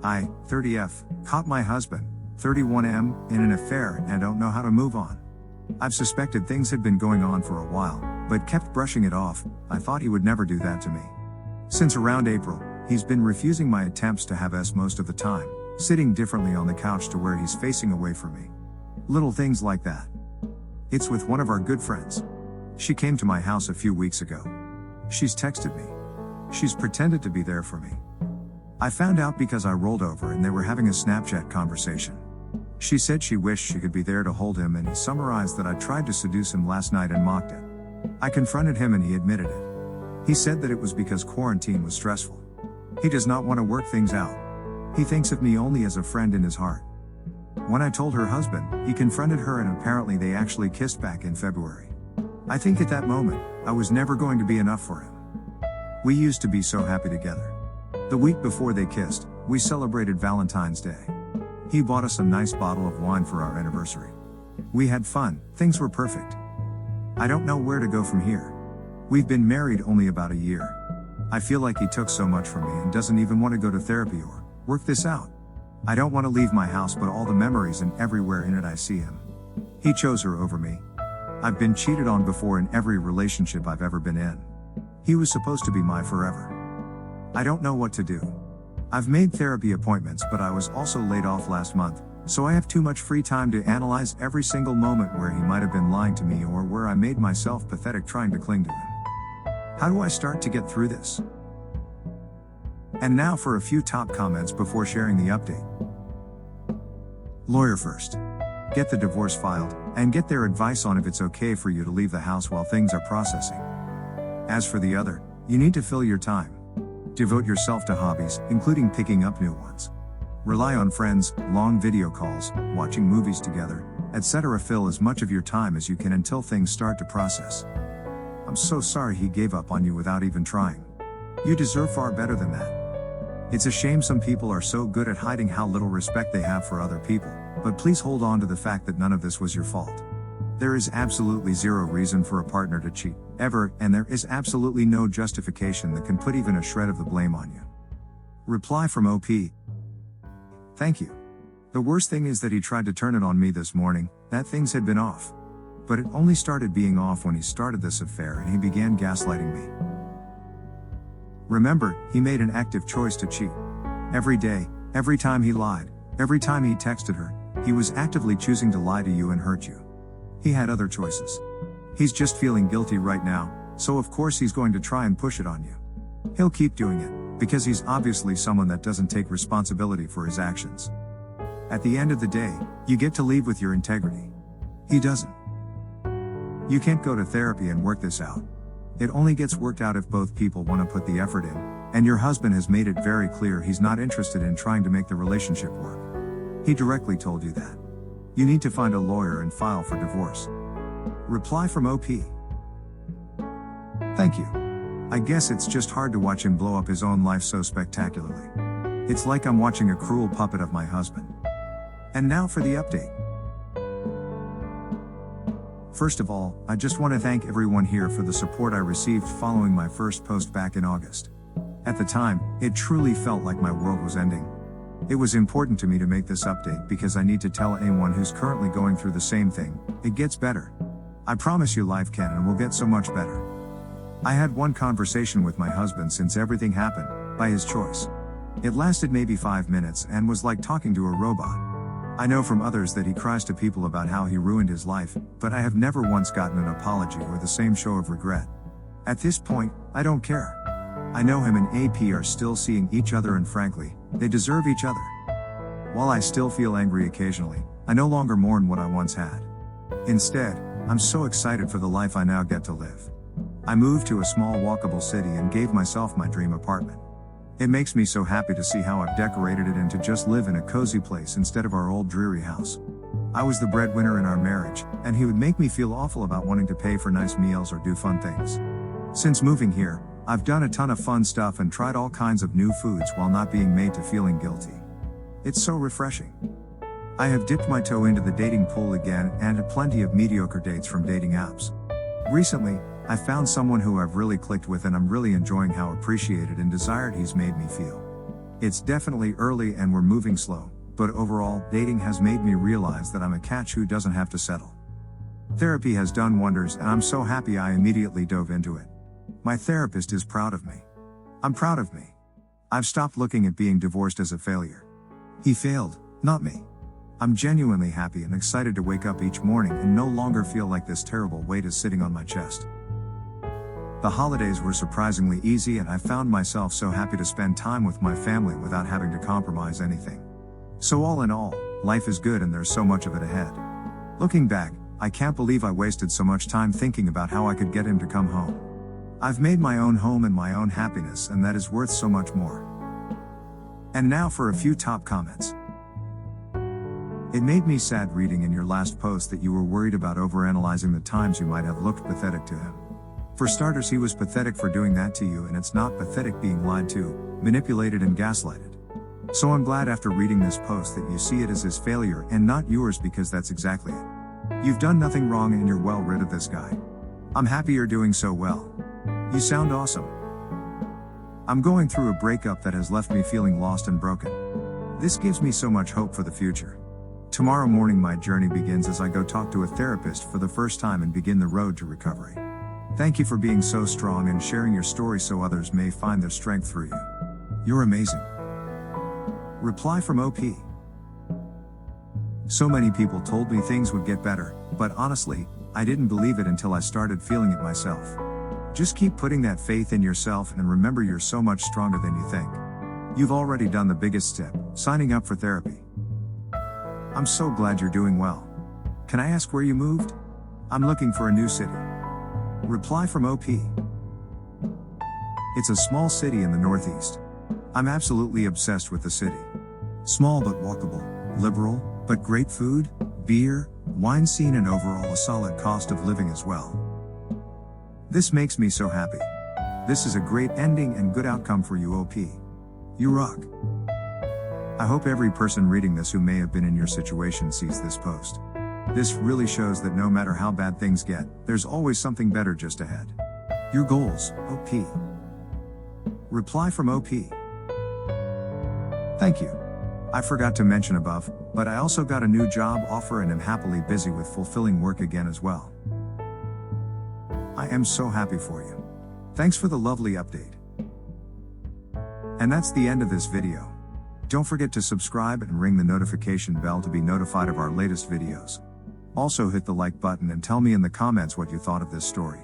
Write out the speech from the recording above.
I, 30F, caught my husband, 31M, in an affair and don't know how to move on. I've suspected things had been going on for a while, but kept brushing it off. I thought he would never do that to me. Since around April, he's been refusing my attempts to have us most of the time, sitting differently on the couch to where he's facing away from me. Little things like that. It's with one of our good friends. She came to my house a few weeks ago. She's texted me. She's pretended to be there for me. I found out because I rolled over and they were having a Snapchat conversation. She said she wished she could be there to hold him, and he summarized that I tried to seduce him last night and mocked it. I confronted him and he admitted it. He said that it was because quarantine was stressful. He does not want to work things out. He thinks of me only as a friend in his heart. When I told her husband, he confronted her and apparently they actually kissed back in February. I think at that moment, I was never going to be enough for him. We used to be so happy together. The week before they kissed, we celebrated Valentine's Day. He bought us a nice bottle of wine for our anniversary. We had fun, things were perfect. I don't know where to go from here. We've been married only about a year. I feel like he took so much from me and doesn't even want to go to therapy or work this out. I don't want to leave my house, but all the memories and everywhere in it I see him. He chose her over me. I've been cheated on before in every relationship I've ever been in. He was supposed to be my forever. I don't know what to do. I've made therapy appointments, but I was also laid off last month, so I have too much free time to analyze every single moment where he might have been lying to me or where I made myself pathetic trying to cling to him. How do I start to get through this? And now for a few top comments before sharing the update. Lawyer first. Get the divorce filed, and get their advice on if it's okay for you to leave the house while things are processing. As for the other, you need to fill your time. Devote yourself to hobbies, including picking up new ones. Rely on friends, long video calls, watching movies together, etc. Fill as much of your time as you can until things start to process. I'm so sorry he gave up on you without even trying. You deserve far better than that. It's a shame some people are so good at hiding how little respect they have for other people, but please hold on to the fact that none of this was your fault. There is absolutely zero reason for a partner to cheat, ever, and there is absolutely no justification that can put even a shred of the blame on you. Reply from OP. Thank you. The worst thing is that he tried to turn it on me this morning, that things had been off. But it only started being off when he started this affair and he began gaslighting me. Remember, he made an active choice to cheat. Every day, every time he lied, every time he texted her, he was actively choosing to lie to you and hurt you. He had other choices. He's just feeling guilty right now, so of course he's going to try and push it on you. He'll keep doing it, because he's obviously someone that doesn't take responsibility for his actions. At the end of the day, you get to leave with your integrity. He doesn't. You can't go to therapy and work this out. It only gets worked out if both people want to put the effort in, and your husband has made it very clear he's not interested in trying to make the relationship work. He directly told you that. You need to find a lawyer and file for divorce. Reply from OP. Thank you. I guess it's just hard to watch him blow up his own life so spectacularly. It's like I'm watching a cruel puppet of my husband. And now for the update. First of all, I just want to thank everyone here for the support I received following my first post back in August. At the time, it truly felt like my world was ending. It was important to me to make this update because I need to tell anyone who's currently going through the same thing, it gets better. I promise you life can and will get so much better. I had one conversation with my husband since everything happened, by his choice. It lasted maybe 5 minutes and was like talking to a robot. I know from others that he cries to people about how he ruined his life, but I have never once gotten an apology or the same show of regret. At this point, I don't care. I know him and AP are still seeing each other and frankly, they deserve each other. While I still feel angry occasionally, I no longer mourn what I once had. Instead, I'm so excited for the life I now get to live. I moved to a small walkable city and gave myself my dream apartment. It makes me so happy to see how I've decorated it and to just live in a cozy place instead of our old dreary house. I was the breadwinner in our marriage, and he would make me feel awful about wanting to pay for nice meals or do fun things. Since moving here, I've done a ton of fun stuff and tried all kinds of new foods while not being made to feeling guilty. It's so refreshing. I have dipped my toe into the dating pool again and had plenty of mediocre dates from dating apps. Recently, I found someone who I've really clicked with and I'm really enjoying how appreciated and desired he's made me feel. It's definitely early and we're moving slow, but overall, dating has made me realize that I'm a catch who doesn't have to settle. Therapy has done wonders and I'm so happy I immediately dove into it. My therapist is proud of me. I'm proud of me. I've stopped looking at being divorced as a failure. He failed, not me. I'm genuinely happy and excited to wake up each morning and no longer feel like this terrible weight is sitting on my chest. The holidays were surprisingly easy and I found myself so happy to spend time with my family without having to compromise anything. So all in all, life is good and there's so much of it ahead. Looking back, I can't believe I wasted so much time thinking about how I could get him to come home. I've made my own home and my own happiness and that is worth so much more. And now for a few top comments. It made me sad reading in your last post that you were worried about overanalyzing the times you might have looked pathetic to him. For starters, he was pathetic for doing that to you and it's not pathetic being lied to, manipulated and gaslighted. So I'm glad after reading this post that you see it as his failure and not yours because that's exactly it. You've done nothing wrong and you're well rid of this guy. I'm happy you're doing so well. You sound awesome. I'm going through a breakup that has left me feeling lost and broken. This gives me so much hope for the future. Tomorrow morning my journey begins as I go talk to a therapist for the first time and begin the road to recovery. Thank you for being so strong and sharing your story so others may find their strength through you. You're amazing. Reply from OP. So many people told me things would get better, but honestly, I didn't believe it until I started feeling it myself. Just keep putting that faith in yourself and remember you're so much stronger than you think. You've already done the biggest step, signing up for therapy. I'm so glad you're doing well. Can I ask where you moved? I'm looking for a new city. Reply from OP. It's a small city in the Northeast. I'm absolutely obsessed with the city. Small but walkable, liberal, but great food, beer, wine scene and overall a solid cost of living as well. This makes me so happy. This is a great ending and good outcome for you OP. You rock. I hope every person reading this who may have been in your situation sees this post. This really shows that no matter how bad things get, there's always something better just ahead. Your goals, OP. Reply from OP. Thank you. I forgot to mention above, but I also got a new job offer and am happily busy with fulfilling work again as well. I am so happy for you. Thanks for the lovely update. And that's the end of this video. Don't forget to subscribe and ring the notification bell to be notified of our latest videos. Also hit the like button and tell me in the comments what you thought of this story.